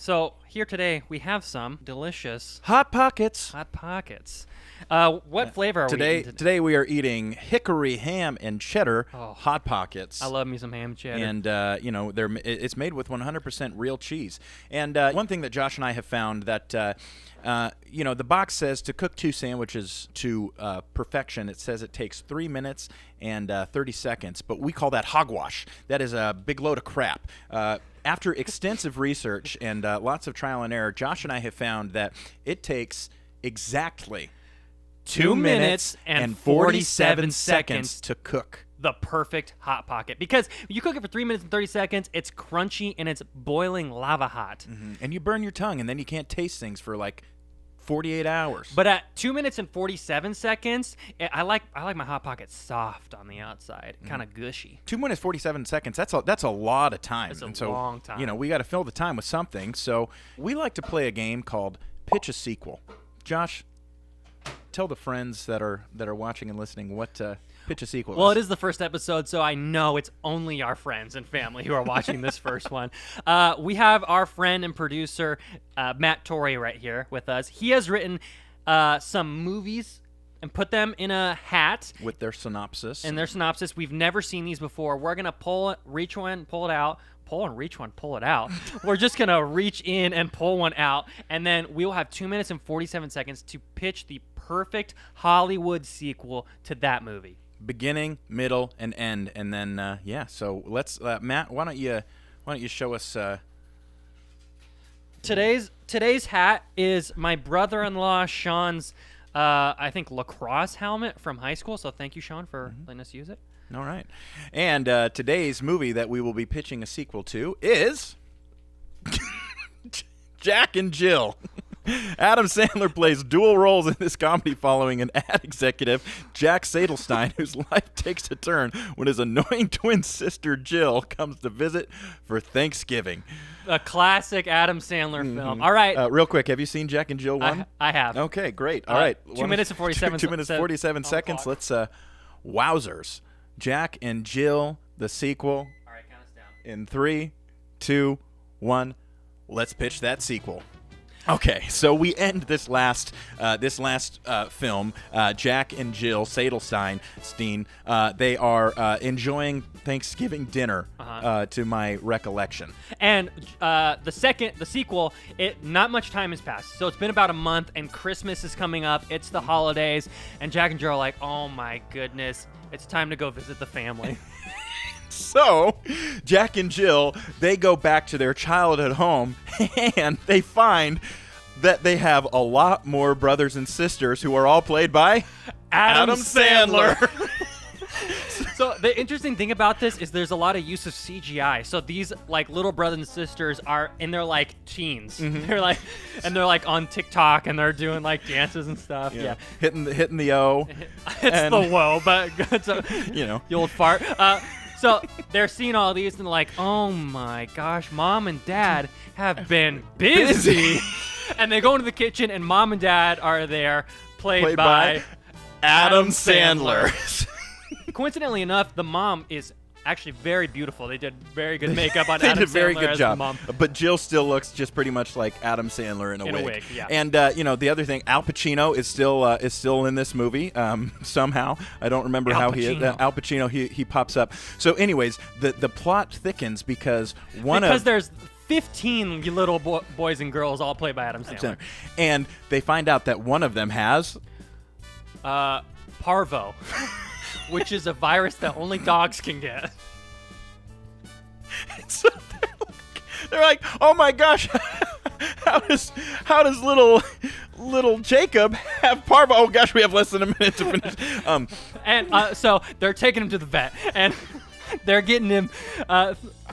So here today we have some delicious Hot Pockets. Hot Pockets. What flavor are we eating today? Today we are eating hickory ham and cheddar Hot Pockets. I love me some ham and cheddar. And, it's made with 100% real cheese. And one thing that Josh and I have found that, the box says to cook 2 sandwiches to perfection. It says it takes 3 minutes and 30 seconds. But we call that hogwash. That is a big load of crap. After extensive research and lots of trial and error, Josh and I have found that it takes exactly 2 minutes and 47 seconds to cook the perfect Hot Pocket. Because you cook it for 3 minutes and 30 seconds, it's crunchy and it's boiling lava hot. Mm-hmm. And you burn your tongue, and then you can't taste things for like 48 hours. But at 2 minutes and 47 seconds, I like my Hot Pocket soft on the outside, kind of gushy. 2 minutes 47 seconds. That's a lot of time. It's a long time. We got to fill the time with something. So we like to play a game called Pitch a Sequel. Josh, tell the friends that are watching and listening what Pitch a Sequel is. Well, it is the first episode, so I know it's only our friends and family who are watching this first one. We have our friend and producer, Matt Torrey, right here with us. He has written some movies and put them in a hat. With their synopsis. And their synopsis. We've never seen these before. We're going to pull it out. We're just going to reach in and pull one out, and then we will have 2 minutes and 47 seconds to pitch the perfect Hollywood sequel to that movie. Beginning, middle, and end, and then So let's Matt. Why don't you show us? Today's hat is my brother-in-law Sean's, I think, lacrosse helmet from high school. So thank you, Sean, for letting us use it. All right, and today's movie that we will be pitching a sequel to is Jack and Jill. Adam Sandler plays dual roles in this comedy following an ad executive, Jack Sadelstein, whose life takes a turn when his annoying twin sister Jill comes to visit for Thanksgiving. A classic Adam Sandler film. All right. Real quick, have you seen Jack and Jill 1? I have. Okay, great. All right. 2 minutes and 47 2 minutes and 47 seconds. Let's, wowzers. Jack and Jill, the sequel. All right, count us down. In 3, 2, 1. Let's pitch that sequel. Okay, so we end this last film. Jack and Jill Sadelstein, they are enjoying Thanksgiving dinner, to my recollection. And the sequel, not much time has passed. So it's been about a month, and Christmas is coming up. It's the holidays, and Jack and Jill are like, oh my goodness, it's time to go visit the family. So, Jack and Jill, they go back to their childhood home, and they find that they have a lot more brothers and sisters who are all played by Adam Sandler. So the interesting thing about this is there's a lot of use of CGI. So these little brothers and sisters are in their teens. Mm-hmm. They're on TikTok and they're doing dances and stuff. Yeah. Hitting the O. It's the whoa, but so, the old fart. So they're seeing all these and they're like, oh my gosh, Mom and Dad have been busy. And they go into the kitchen and Mom and Dad are there, played by Adam Sandler. Coincidentally enough, the mom is actually very beautiful. They did very good makeup on Adam Sandler. They did a very good job. The mom. But Jill still looks just pretty much like Adam Sandler in a wig. Yeah. And the other thing, Al Pacino is still in this movie somehow. I don't remember how he is. Al Pacino he pops up. So anyways, the plot thickens because there's 15 little boys and girls all played by Adam Sandler. And they find out that one of them has parvo. Which is a virus that only dogs can get. So they're like, oh my gosh, how does little Jacob have parvo? Oh gosh, we have less than a minute to finish. So they're taking him to the vet, and they're getting him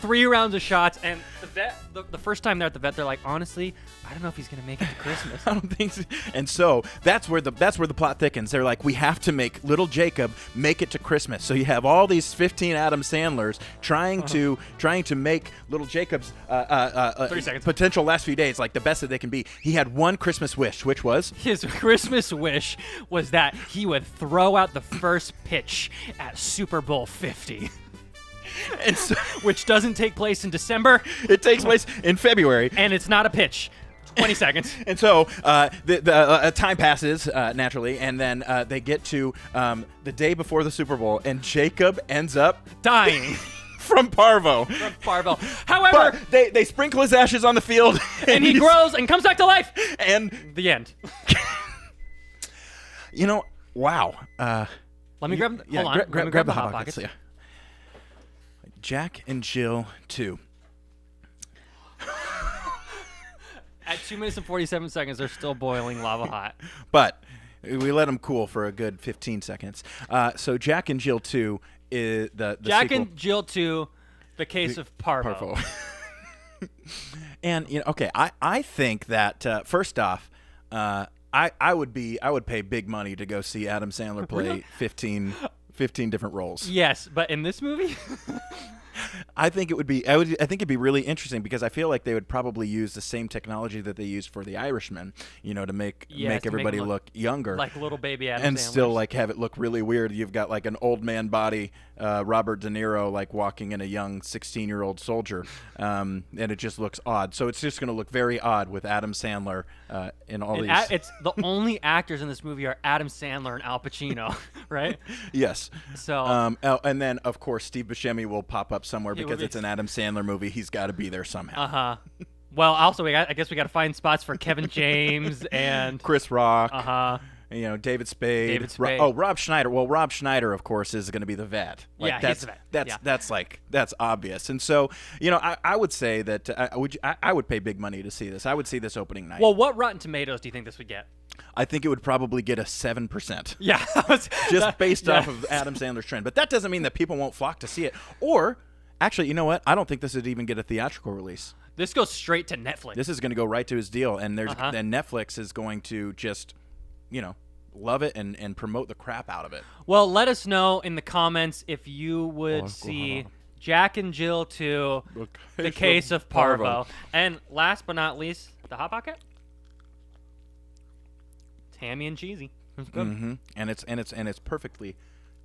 3 rounds of shots, and the vet, the first time they're at the vet, they're like, honestly, I don't know if he's gonna make it to Christmas. I don't think so. And so that's where the plot thickens. They're like, we have to make little Jacob make it to Christmas. So you have all these 15 Adam Sandlers trying to make little Jacob's 30 seconds. Potential last few days like the best that they can be. He had one Christmas wish, which was his Christmas wish was that he would throw out the first pitch at Super Bowl 50. And so which doesn't take place in December, it takes place in February. and it's not a pitch. 20 seconds. And so the time passes naturally, and then they get to the day before the Super Bowl, and Jacob ends up Dying from parvo. from parvo. However, But they sprinkle his ashes on the field, and he grows and comes back to life. And The end. you know, wow. Let me grab. Yeah, hold on. Let me grab the Hot Pockets. Pockets. Yeah. Jack and Jill 2. At 2 minutes and 47 seconds, they're still boiling lava hot. But we let them cool for a good 15 seconds. So Jack and Jill 2 is the Jack sequel. and Jill 2, The Case of Parvo. And okay, I think that first off, I would pay big money to go see Adam Sandler play 15 different roles. Yes, but in this movie, I think it'd be really interesting because I feel like they would probably use the same technology that they used for The Irishman, to make everybody him look younger, like little baby Adam and Sandler. still like have it look really weird. You've got like an old man body, Robert De Niro like walking in a young 16-year-old soldier, and it just looks odd. So it's just going to look very odd with Adam Sandler in all these. It's the only actors in this movie are Adam Sandler and Al Pacino, right? Yes. So and then of course Steve Buscemi will pop up somewhere because it's an Adam Sandler movie. He's got to be there somehow. Well, also I guess we got to find spots for Kevin James and Chris Rock. David Spade. Rob Schneider. Well, Rob Schneider, of course, is going to be the vet. He's the vet. That's obvious. And so, I would say that I would pay big money to see this. I would see this opening night. Well, what Rotten Tomatoes do you think this would get? I think it would probably get a 7%. Yeah. Just based off of Adam Sandler's trend. But that doesn't mean that people won't flock to see it. Or, actually, you know what? I don't think this would even get a theatrical release. This goes straight to Netflix. This is going to go right to his deal. And and Netflix is going to just, love it and promote the crap out of it. Well, let us know in the comments if you would see Jack and Jill 2, The Case of Parvo. And last but not least, the Hot Pocket. Tammy and cheesy. It's good. Mm-hmm. And it's perfectly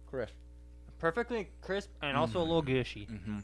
crisp. Perfectly crisp and also a little gushy. Mm-hmm.